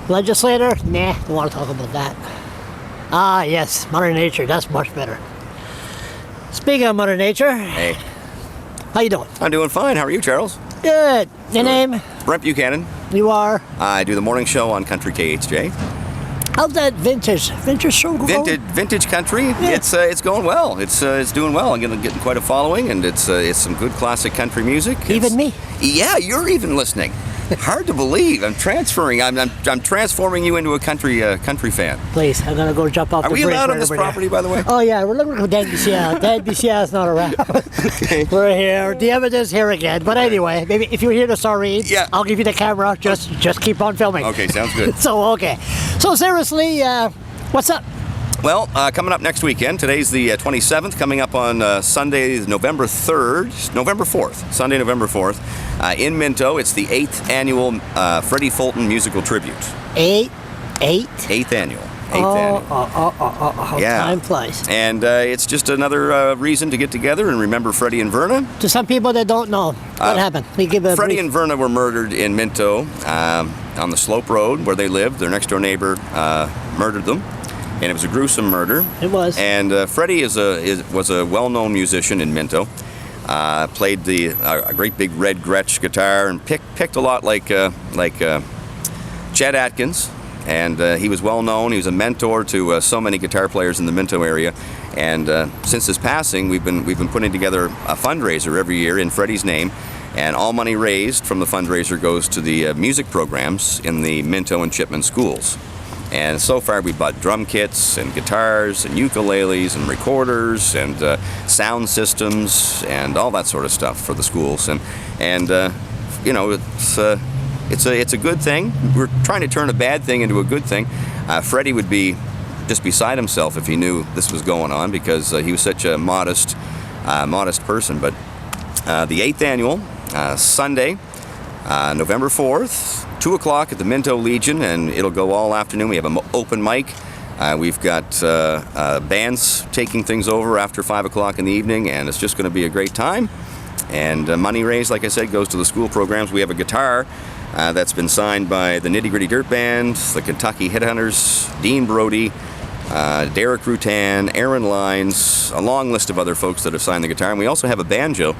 Legislator? Nah, don't want to talk about that. Ah, yes, Mother Nature. That's much better. Speaking of Mother Nature, Hey, how you doing? I'm doing fine. How are you, Charles? Good. Your name? Brent Buchanan. You are? I do the morning show on Country KHJ. How's that vintage show going? Vintage country. Yeah. It's going well. It's doing well. I'm getting quite a following, and it's some good classic country music. Even me? Yeah, you're even listening. Hard to believe. I'm transferring. I'm transforming you into a country fan. Please, I'm gonna go jump off the bridge. Are we allowed right on this over there. property, by the way? Oh yeah, we're looking for Dad BCL. Dad BCL is not around. Okay. We're here. The evidence here again. But anyway, maybe if you hear the story, Yeah. I'll give you the camera. Just keep on filming. Okay, sounds good. So seriously, what's up? Well, coming up next weekend, today's the 27th, coming up on Sunday, November 4th, Sunday, November 4th, in Minto. It's the 8th annual Freddy Fulton Musical Tribute. Eight? 8th annual. How Yeah. time flies. And it's just another reason to get together and remember Freddie and Verna. To some people that don't know, what happened? We give a Freddie brief. and Verna were murdered in Minto on the Slope Road where they lived. Their next door neighbor murdered them. And it was a gruesome murder. It was. And Freddie was a well-known musician in Minto. Played a great big red Gretsch guitar and picked a lot like Chet Atkins. And he was well-known. He was a mentor to so many guitar players in the Minto area. And since his passing, we've been putting together a fundraiser every year in Freddie's name. And all money raised from the fundraiser goes to the music programs in the Minto and Chipman schools. And so far we bought drum kits and guitars and ukuleles and recorders and sound systems and all that sort of stuff for the schools. And you know, it's a good thing. We're trying to turn a bad thing into a good thing. Freddie would be just beside himself if he knew this was going on because he was such a modest person. But the 8th annual, Sunday, November 4th, 2 o'clock at the Minto Legion, and it'll go all afternoon. We have an open mic. We've got bands taking things over after 5 o'clock in the evening, and it's just going to be a great time. And money raised, like I said, goes to the school programs. We have a guitar that's been signed by the Nitty Gritty Dirt Band, the Kentucky Headhunters, Dean Brody, Derek Rutan, Aaron Lines, a long list of other folks that have signed the guitar. And we also have a banjo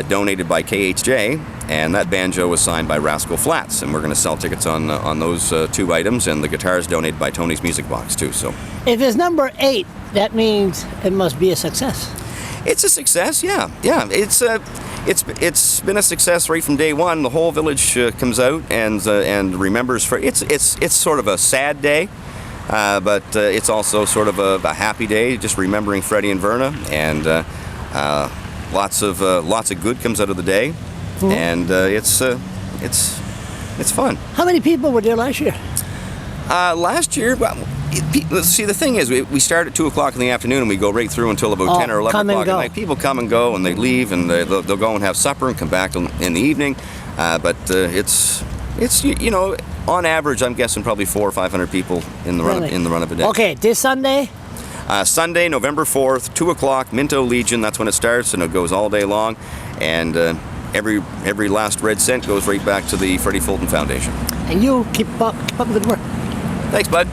donated by KHJ, and that banjo was signed by Rascal Flatts. And we're going to sell tickets on those two items, and the guitar is donated by Tony's Music Box too. So, If it's number 8, that means it must be a success. it's a success. Yeah. It's been a success right from day one. The whole village comes out and remembers. It's sort of a sad day. But it's also sort of a happy day, just remembering Freddie and Verna, and lots of good comes out of the day, and it's fun. How many people were there last year? Last year, well, see, the thing is, we start at 2 o'clock in the afternoon and we go right through until about 10 or 11 come and o'clock at go. night. People come and go, and they leave, and they'll go and have supper and come back in the evening. But it's you know. On average, I'm guessing probably 400 or 500 people in the run of a day. Okay, this Sunday? Sunday, November 4th, 2 o'clock, Minto Legion. That's when it starts, and it goes all day long. And every last red cent goes right back to the Freddy Fulton Foundation. And you keep up good work. Thanks, bud.